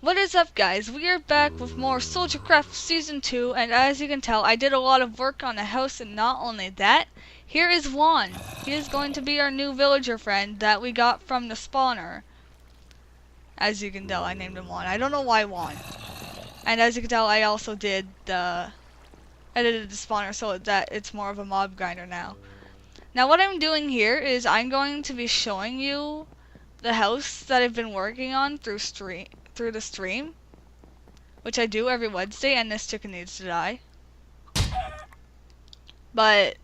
What is up, guys? We are back with more Soldiercraft Season 2, and as you can tell, I did a lot of work on the house, and not only that, here is Juan. He is going to be our new villager friend that we got from the spawner. As you can tell, I named him Juan. I don't know why Juan. And as you can tell, I also edited the spawner so that it's more of a mob grinder now. Now what I'm doing here is I'm going to be showing you the house that I've been working on through the stream, which I do every Wednesday, and this chicken needs to die. But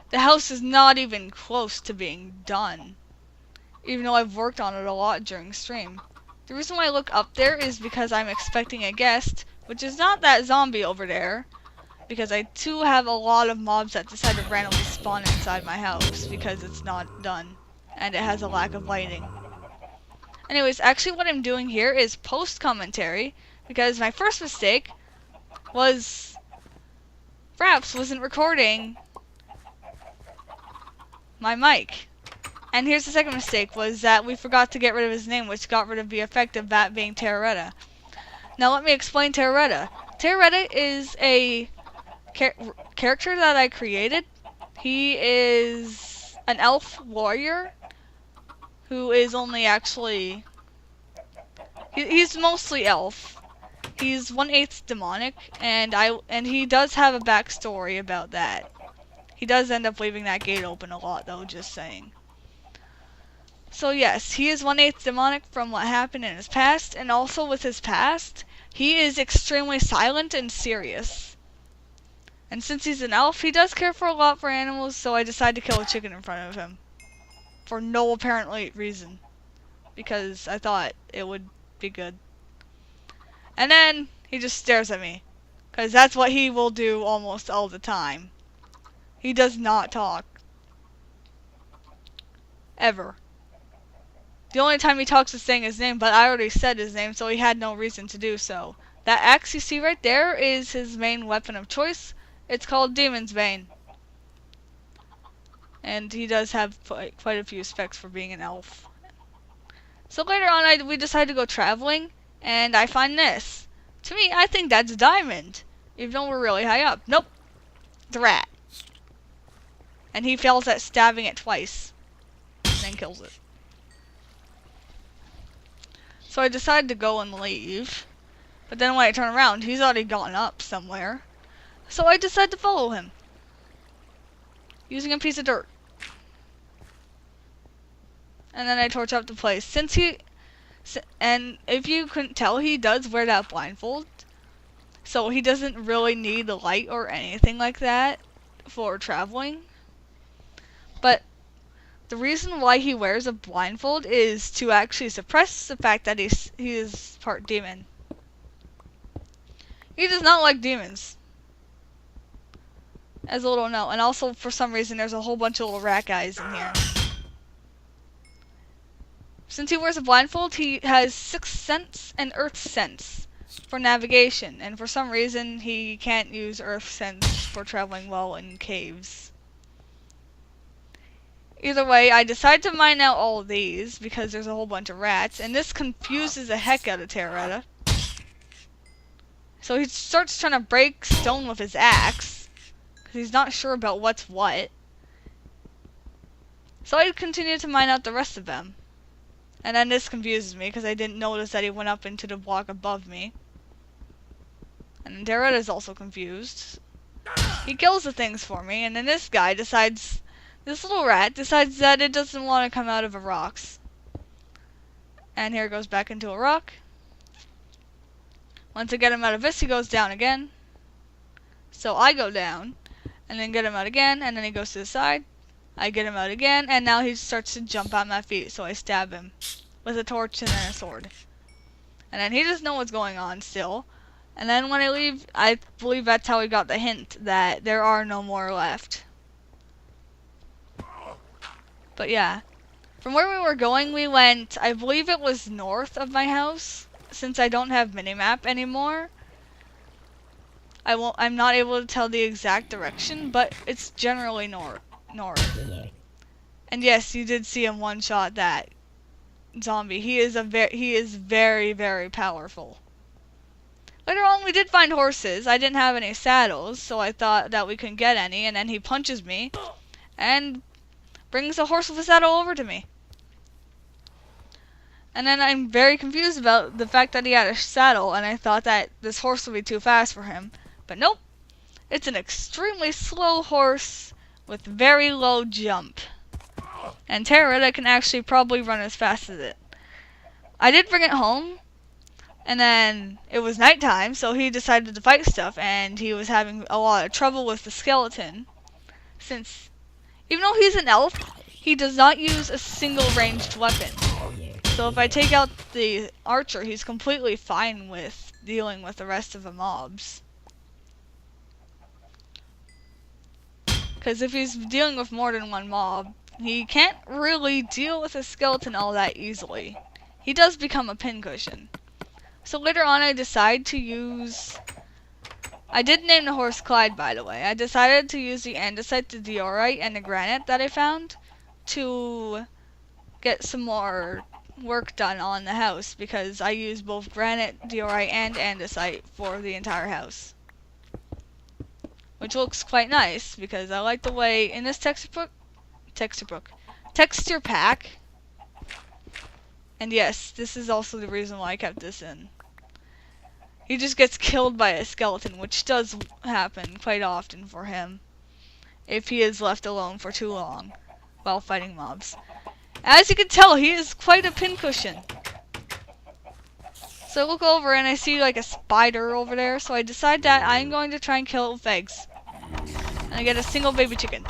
the house is not even close to being done, even though I've worked on it a lot during stream. The reason why I look up there is because I'm expecting a guest, which is not that zombie over there, because I too have a lot of mobs that decide to randomly spawn inside my house because it's not done and it has a lack of lighting. Anyways, actually what I'm doing here is post commentary, because my first mistake was Fraps wasn't recording my mic. And here's the second mistake, was that we forgot to get rid of his name, which got rid of the effect of that being Taoreta. Now let me explain Taoreta. Taoreta is a character that I created. He is an elf warrior who is only actually... He's mostly elf. He's 1/8 demonic, and he does have a backstory about that. He does end up leaving that gate open a lot, though, just saying. So yes, he is 1/8 demonic from what happened in his past, and also with his past, he is extremely silent and serious. And since he's an elf, he does care for a lot for animals, so I decided to kill a chicken in front of him. For no apparent reason. Because I thought it would be good. And then he just stares at me, because that's what he will do almost all the time. He does not talk. Ever. The only time he talks is saying his name, but I already said his name, so he had no reason to do so. That axe you see right there is his main weapon of choice. It's called Demon's Bane. And he does have quite a few specs for being an elf. So later on, we decided to go traveling, and I find this. To me, I think that's a diamond, even though we're really high up. Nope, it's a rat. And he fails at stabbing it twice, and then kills it. So I decided to go and leave, but then when I turn around, he's already gone up somewhere. So I decided to follow him, using a piece of dirt. And then I torch up the place. And if you couldn't tell, he does wear that blindfold. So he doesn't really need the light or anything like that for traveling. But the reason why he wears a blindfold is to actually suppress the fact that he is part demon. He does not like demons. As a little note. And also, for some reason, there's a whole bunch of little rat guys in here. Since he wears a blindfold, he has Sixth Sense and Earth Sense for navigation, and for some reason he can't use Earth Sense for traveling well in caves. Either way, I decided to mine out all of these because there's a whole bunch of rats, and this confuses the heck out of Taoreta. So he starts trying to break stone with his axe, because he's not sure about what's what. So I continue to mine out the rest of them. And then this confuses me because I didn't notice that he went up into the block above me. And Taoreta is also confused. He kills the things for me, and then this guy decides, this little rat decides that it doesn't want to come out of the rocks. And here it goes back into a rock. Once I get him out of this, he goes down again. So I go down, and then get him out again, and then he goes to the side. I get him out again, and now he starts to jump at my feet, so I stab him with a torch and then a sword. And then he doesn't know what's going on still. And then when I leave, I believe that's how he got the hint that there are no more left. But yeah. From where we were going, we went, I believe it was north of my house. Since I don't have minimap anymore, I'm not able to tell the exact direction, but it's generally north. And yes, you did see him one-shot that zombie. He is very, very powerful. Later on, we did find horses. I didn't have any saddles, so I thought that we couldn't get any, and then he punches me and brings a horse with a saddle over to me. And then I'm very confused about the fact that he had a saddle, and I thought that this horse would be too fast for him. But nope, it's an extremely slow horse with very low jump. And Taoreta can actually probably run as fast as it. I did bring it home, and then it was nighttime, so he decided to fight stuff, and he was having a lot of trouble with the skeleton. Since, even though he's an elf, he does not use a single ranged weapon. So if I take out the archer, he's completely fine with dealing with the rest of the mobs. Because if he's dealing with more than one mob, he can't really deal with a skeleton all that easily. He does become a pincushion. So later on I decide to use... I did name the horse Clyde, by the way. I decided to use the andesite, the diorite, and the granite that I found to get some more work done on the house, because I use both granite, diorite, and andesite for the entire house. Which looks quite nice, because I like the way in this texture pack. And yes, this is also the reason why I kept this in. He just gets killed by a skeleton, which does happen quite often for him if he is left alone for too long while fighting mobs. As you can tell, he is quite a pincushion. So I look over and I see like a spider over there, so I decide that I'm going to try and kill it with eggs. And I get a single baby chicken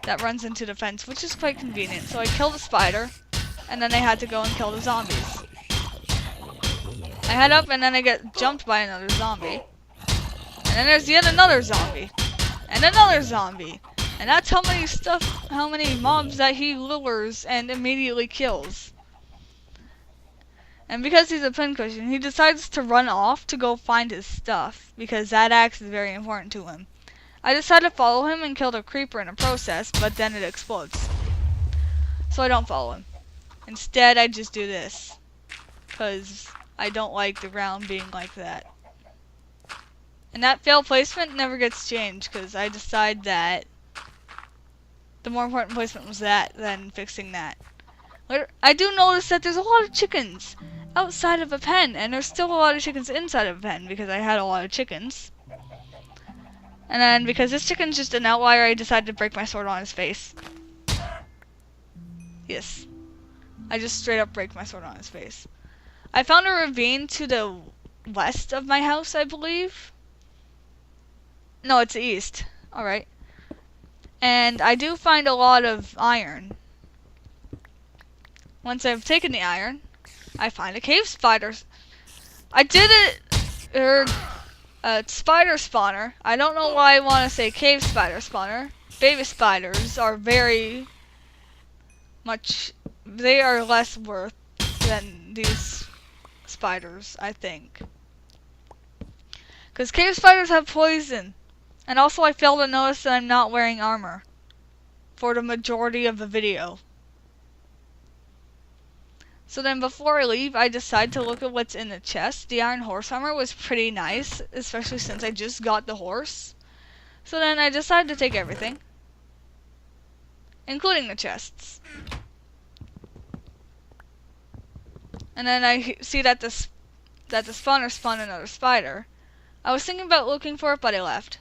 that runs into the fence, which is quite convenient. So I kill the spider, and then I had to go and kill the zombies. I head up, and then I get jumped by another zombie. And then there's yet another zombie. And another zombie. And that's how many mobs that he lures and immediately kills. And because he's a pincushion, he decides to run off to go find his stuff, because that axe is very important to him. I decide to follow him and kill the creeper in the process, but then it explodes. So I don't follow him. Instead, I just do this, because I don't like the ground being like that. And that fail placement never gets changed, because I decide that the more important placement was that than fixing that. Later, I do notice that there's a lot of chickens outside of a pen, and there's still a lot of chickens inside of a pen, because I had a lot of chickens. And then, because this chicken's just an outlier, I decided to break my sword on his face. Yes. I just straight up break my sword on his face. I found a ravine to the west of my house, I believe. No, it's east. Alright. And I do find a lot of iron. Once I've taken the iron, I find a cave spider. I did it, spider spawner. I don't know why I want to say cave spider spawner. Baby spiders are very much, they are less worth than these spiders, I think. Because cave spiders have poison. And also I failed to notice that I'm not wearing armor for the majority of the video. So then before I leave, I decide to look at what's in the chest. The iron horse armor was pretty nice, especially since I just got the horse. So then I decided to take everything, including the chests. And then I see that the spawner spawned another spider. I was thinking about looking for it, but I left.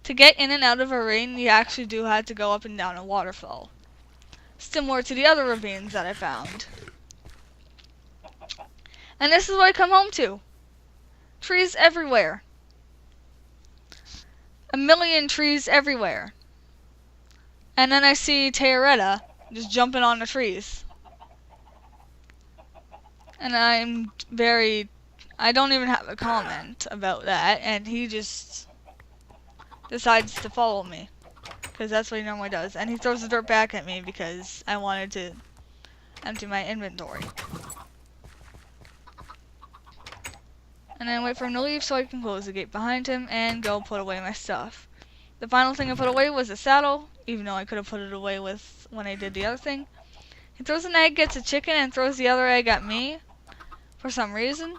To get in and out of a ravine, you actually do have to go up and down a waterfall, similar to the other ravines that I found. And this is what I come home to. Trees everywhere. A million trees everywhere. And then I see Taoreta just jumping on the trees. And I don't even have a comment about that, and he just decides to follow me, because that's what he normally does. And he throws the dirt back at me because I wanted to empty my inventory. And then wait for him to leave so I can close the gate behind him and go put away my stuff. The final thing I put away was the saddle, even though I could have put it away when I did the other thing. He throws an egg, gets a chicken, and throws the other egg at me. For some reason.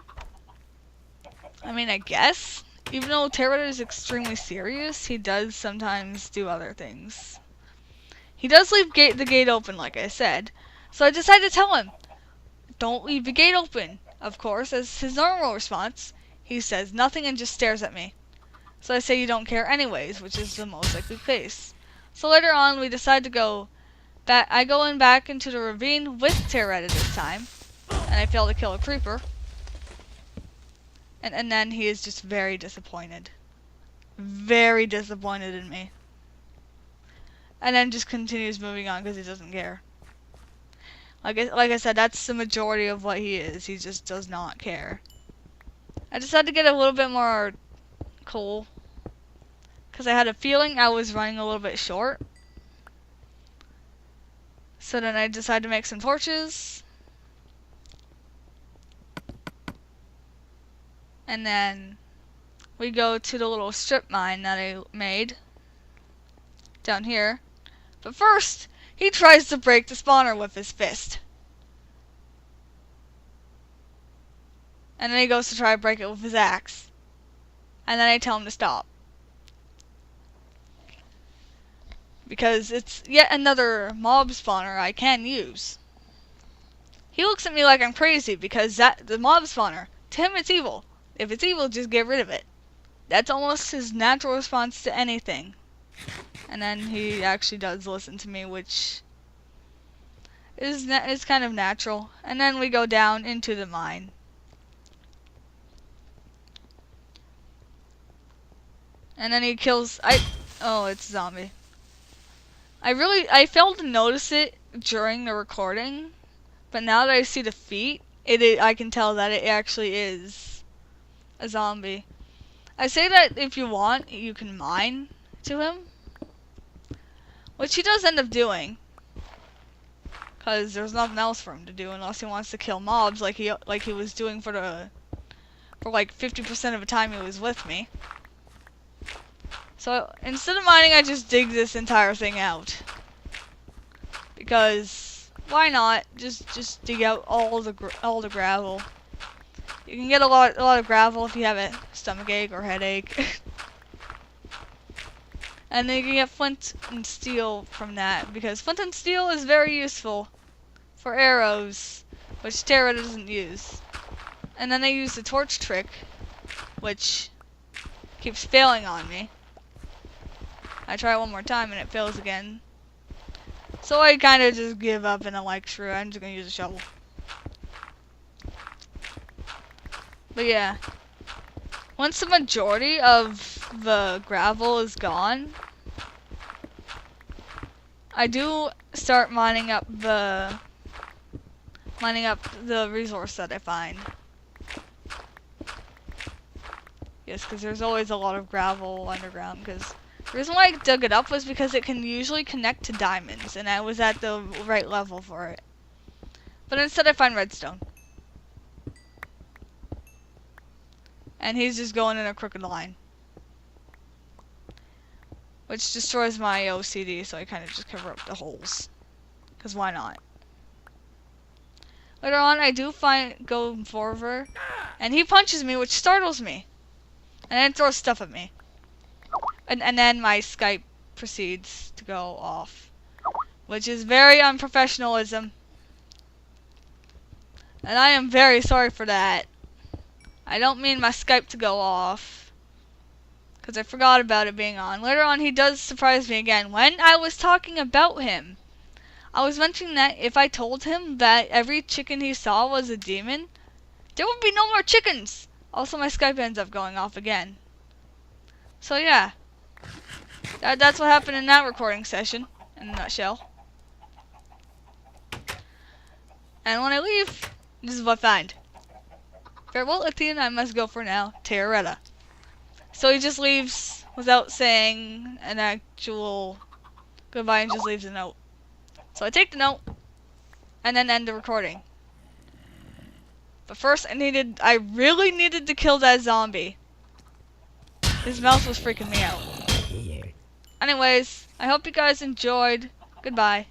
I mean, I guess. Even though Taoreta is extremely serious, he does sometimes do other things. He does leave the gate open, like I said. So I decided to tell him, don't leave the gate open. Of course, as his normal response, he says nothing and just stares at me. So I say you don't care anyways, which is the most likely case. So later on, we decide to go back. I go back into the ravine with Taoreta this time, and I fail to kill a creeper. And then he is just very disappointed. Very disappointed in me. And then just continues moving on because he doesn't care. Like I said, that's the majority of what he is. He just does not care. I decided to get a little bit more coal. Because I had a feeling I was running a little bit short. So then I decided to make some torches. And then we go to the little strip mine that I made down here. But first, he tries to break the spawner with his fist. And then he goes to try to break it with his axe. And then I tell him to stop. Because it's yet another mob spawner I can use. He looks at me like I'm crazy because the mob spawner, to him it's evil. If it's evil, just get rid of it. That's almost his natural response to anything. And then he actually does listen to me, which is kind of natural. And then we go down into the mine. And then he kills... Oh, it's a zombie. I failed to notice it during the recording. But now that I see the feet, I can tell that it actually is a zombie. I say that if you want, you can mine to him. Which he does end up doing. Because there's nothing else for him to do unless he wants to kill mobs like he was doing for like 50% of the time he was with me. So instead of mining, I just dig this entire thing out. Because why not? Just dig out all the gravel. You can get a lot of gravel if you have a stomachache or headache. And then you can get flint and steel from that, because flint and steel is very useful for arrows, which Taoreta doesn't use. And then I use the torch trick, which keeps failing on me. I try it one more time and it fails again. So I kind of just give up and I'm like, screw it, I'm just going to use a shovel. But yeah, once the majority of the gravel is gone, I do start mining up the resource that I find. Yes, because there's always a lot of gravel underground. Because the reason why I dug it up was because it can usually connect to diamonds, and I was at the right level for it. But instead I find redstone. And he's just going in a crooked line. Which destroys my OCD, so I kind of just cover up the holes. Because why not? Later on, I do go forward, and he punches me, which startles me. And then throws stuff at me. And then my Skype proceeds to go off. Which is very unprofessionalism. And I am very sorry for that. I don't mean my Skype to go off, because I forgot about it being on. Later on, he does surprise me again. When I was talking about him, I was mentioning that if I told him that every chicken he saw was a demon, there would be no more chickens. Also, my Skype ends up going off again. So yeah, that's what happened in that recording session, in a nutshell. And when I leave, this is what I find. Farewell, Athena, I must go for now. Taoreta. So he just leaves without saying an actual goodbye and just leaves a note. So I take the note and then end the recording. But first I really needed to kill that zombie. His mouth was freaking me out. Anyways, I hope you guys enjoyed. Goodbye.